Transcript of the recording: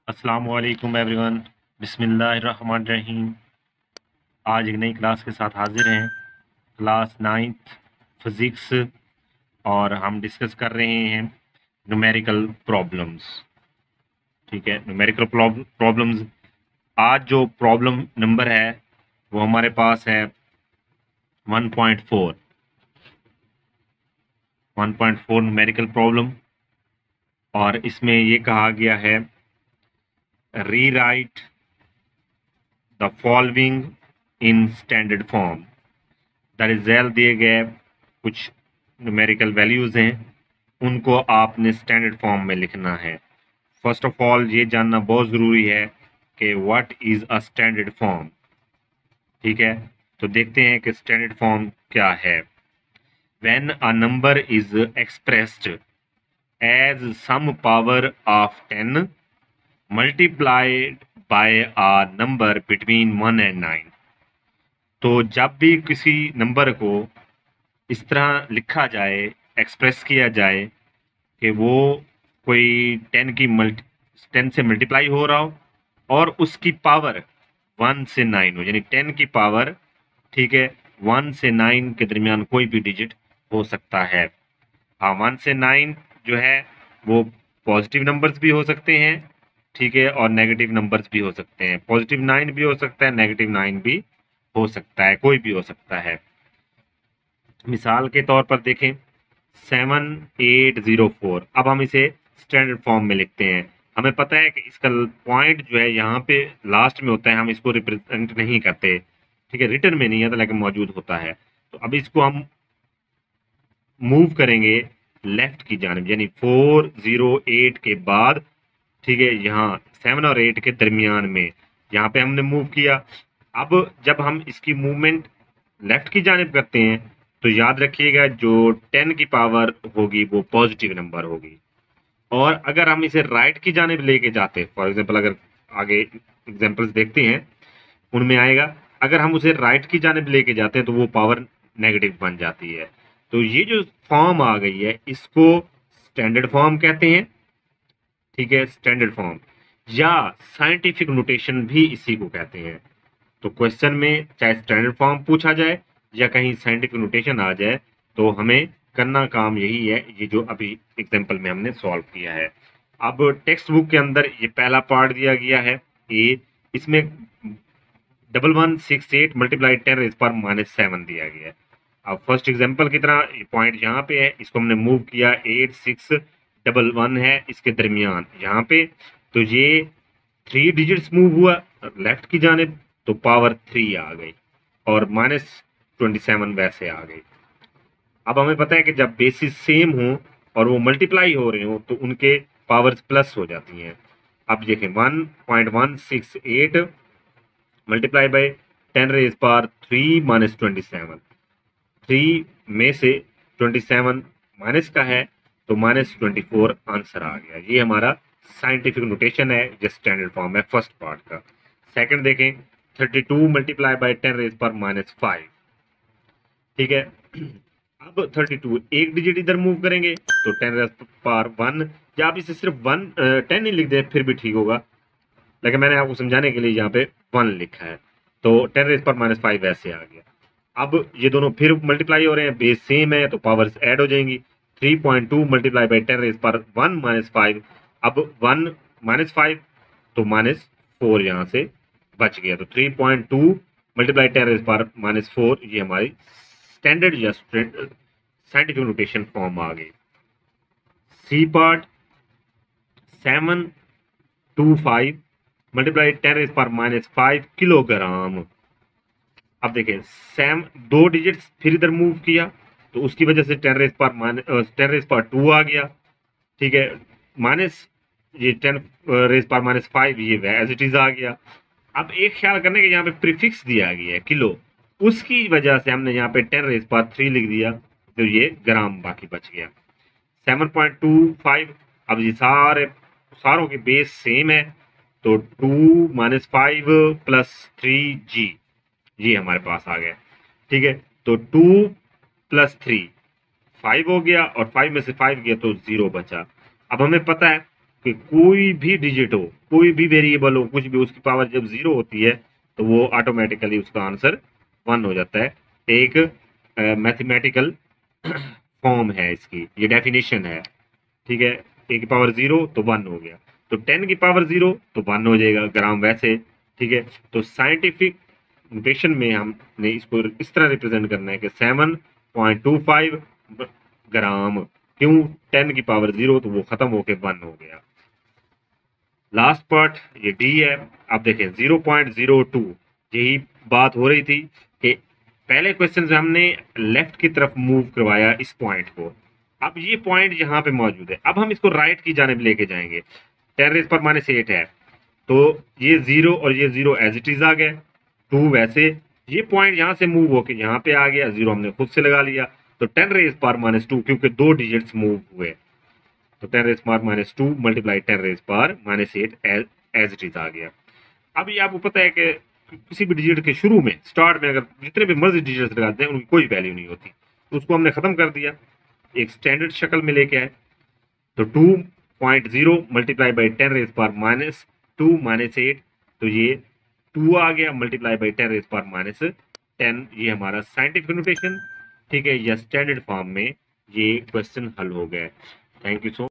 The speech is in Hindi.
अस्सलामुअलैकुम एवरीवन। बिस्मिल्लाहिर्रहमानिर्रहीम। आज एक नई क्लास के साथ हाजिर हैं, क्लास 9th फिज़िक्स, और हम डिस्कस कर रहे हैं न्यूमेरिकल प्रॉब्लम्स। ठीक है, न्यूमेरिकल प्रॉब्लम्स। आज जो प्रॉब्लम नंबर है वो हमारे पास है 1.4 न्यूमेरिकल प्रॉब्लम, और इसमें ये कहा गया है rewrite the following in standard form. The result दिए गए कुछ न्यूमेरिकल वैल्यूज हैं, उनको आपने स्टैंडर्ड फॉर्म में लिखना है। फर्स्ट ऑफ ऑल ये जानना बहुत ज़रूरी है कि what is a standard form. ठीक है, तो देखते हैं कि स्टैंडर्ड फॉर्म क्या है। When a number is expressed as some power of 10 multiplied by a number between 1 and 9। तो जब भी किसी नंबर को इस तरह लिखा जाए, एक्सप्रेस किया जाए कि वो कोई 10 से मल्टीप्लाई हो रहा हो और उसकी पावर 1 से 9 हो, यानी 10 की पावर, ठीक है, 1 से 9 के दरमियान कोई भी डिजिट हो सकता है। हाँ, 1 से 9 जो है वो पॉजिटिव नंबर्स भी हो सकते हैं, ठीक है, और नेगेटिव नंबर्स भी हो सकते हैं। पॉजिटिव 9 भी हो सकता है, नेगेटिव 9 भी हो सकता है, कोई भी हो सकता है। मिसाल के तौर पर देखें 7804। अब हम इसे स्टैंडर्ड फॉर्म में लिखते हैं। हमें पता है कि इसका पॉइंट जो है यहाँ पे लास्ट में होता है, हम इसको रिप्रेजेंट नहीं करते, ठीक है, रिटर्न में नहीं आता लेकिन मौजूद होता है। तो अब इसको हम मूव करेंगे लेफ्ट की जानिब, यानी 408 के बाद, ठीक है, यहाँ 7 और 8 के दरमियान में यहाँ पे हमने मूव किया। अब जब हम इसकी मूवमेंट लेफ्ट की जानिब करते हैं तो याद रखिएगा जो 10 की पावर होगी वो पॉजिटिव नंबर होगी, और अगर हम इसे राइट की जानिब लेके जाते हैं, फॉर एग्जांपल अगर आगे एग्जांपल्स देखते हैं उनमें आएगा, अगर हम उसे राइट की जानिब लेके जाते हैं तो वो पावर नेगेटिव बन जाती है। तो ये जो फॉर्म आ गई है इसको स्टैंडर्ड फॉर्म कहते हैं। ठीक है, स्टैंडर्ड फॉर्म या साइंटिफिक नोटेशन भी इसी को कहते हैं। तो क्वेश्चन में चाहे स्टैंडर्ड फॉर्म पूछा जाए या कहीं साइंटिफिक नोटेशन आ जाए, तो हमें करना काम यही है, ये जो अभी एग्जांपल में हमने सॉल्व किया है। अब टेक्स्ट बुक के अंदर ये पहला पार्ट दिया गया है ए, इसमें 1168 मल्टीप्लाई 10⁻⁻7 दिया गया है। अब फर्स्ट एग्जांपल की तरह ये पॉइंट यहाँ पे है, इसको हमने मूव किया 8611 है इसके दरमियान यहाँ पे, तो ये 3 डिजिट्स मूव हुआ लेफ्ट की जानिब, तो पावर 3 आ गई और -27 वैसे आ गई। अब हमें पता है कि जब बेसिस सेम हो और वो मल्टीप्लाई हो रहे हो तो उनके पावर्स प्लस हो जाती हैं। अब देखें 1.168 मल्टीप्लाई बाय 10⁻³ - 3 में से 27 माइनस का है तो -24 आंसर आ गया। ये हमारा साइंटिफिक नोटेशन है, जो स्टैंडर्ड फॉर्म है फर्स्ट पार्ट का। सेकंड देखें 32 मल्टीप्लाई बाय 10⁻⁵। ठीक है, अब 32 एक डिजिट इधर मूव करेंगे तो 10⁻1, या आप इसे सिर्फ 10 ही लिख दे फिर भी ठीक होगा, लेकिन मैंने आपको समझाने के लिए यहाँ पे 1 लिखा है, तो 10⁻⁵ ऐसे आ गया। अब ये दोनों फिर मल्टीप्लाई हो रहे हैं, बेस सेम है तो पावर्स ऐड हो जाएंगी। 3.2 मल्टीप्लाई बाय 10⁻⁻⁵, अब 1 -5 तो -4 यहाँ से बच गया, तो 3.2 मल्टीप्लाई 10⁻⁻4 ये हमारी स्टैंडर्ड या साइंटिफिक नोटेशन फॉर्म आ गई। C part 725 multiply 10⁻⁵ kilogram. अब देखें सैम 2 डिजिट्स फिर इधर मूव किया तो उसकी वजह से 10⁻² आ गया। ठीक है, माइनस ये 10⁻⁵ ये एज इट इज आ गया। अब एक ख्याल करने के यहाँ पे प्रीफिक्स दिया गया है किलो, उसकी वजह से हमने यहाँ पे 10⁻³ लिख दिया, तो ये ग्राम बाकी बच गया। 7.25, अब ये सारों के बेस सेम है तो 2 - 5 + 3g ये हमारे पास आ गया। ठीक है, तो 2 + 3 5 हो गया और 5 में से 5 गया तो 0 बचा। अब हमें पता है कि कोई भी डिजिट हो, कोई भी वेरिएबल हो, कुछ भी, उसकी पावर जब 0 होती है तो वो ऑटोमेटिकली उसका आंसर 1 हो जाता है। एक मैथमेटिकल फॉर्म है इसकी, ये डेफिनेशन है, ठीक है। ए की पावर 0 तो 1 हो गया, तो 10 की पावर 0 तो 1 हो जाएगा, ग्राम वैसे, ठीक है। तो साइंटिफिक नोटेशन में हमने इसको इस तरह रिप्रेजेंट करना है कि 7.25 ग्राम। क्यों? 10 की पावर 0 तो वो खत्म होके 1 हो गया। लास्ट पार्ट ये डी है। आप देखें 0.02, यही बात हो रही थी कि पहले क्वेश्चन में हमने लेफ्ट की तरफ मूव करवाया इस पॉइंट को, अब ये पॉइंट यहाँ पे मौजूद है, अब हम इसको राइट की जानिब लेके जाएंगे। 10⁻⁸ है, तो ये 0 और ये 0 एज इट इज आ गया, 2 वैसे, ये पॉइंट यहाँ से मूव होके यहाँ पे आ गया, 0 हमने खुद से लगा लिया, तो 10⁻⁻2 क्योंकि 2 डिजिट्स मूव हुए, तो 10⁻⁻2 मल्टीप्लाई 10⁻⁸ एज इट इज आ गया। अब ये आपको पता है कि किसी भी डिजिट के शुरू में, स्टार्ट में, अगर जितने भी मर्जी डिजिट्स लगाते हैं उनकी कोई वैल्यू नहीं होती, तो उसको हमने खत्म कर दिया, एक स्टैंडर्ड शक्ल में लेके आए। तो 2.0 मल्टीप्लाई बाई 10⁻2 -8, तो ये 2 आ गया, मल्टीप्लाई बाई 10⁻10, ये हमारा साइंटिफिक नोटेशन, ठीक है, या स्टैंडर्ड फॉर्म में ये क्वेश्चन हल हो गया। Thank you so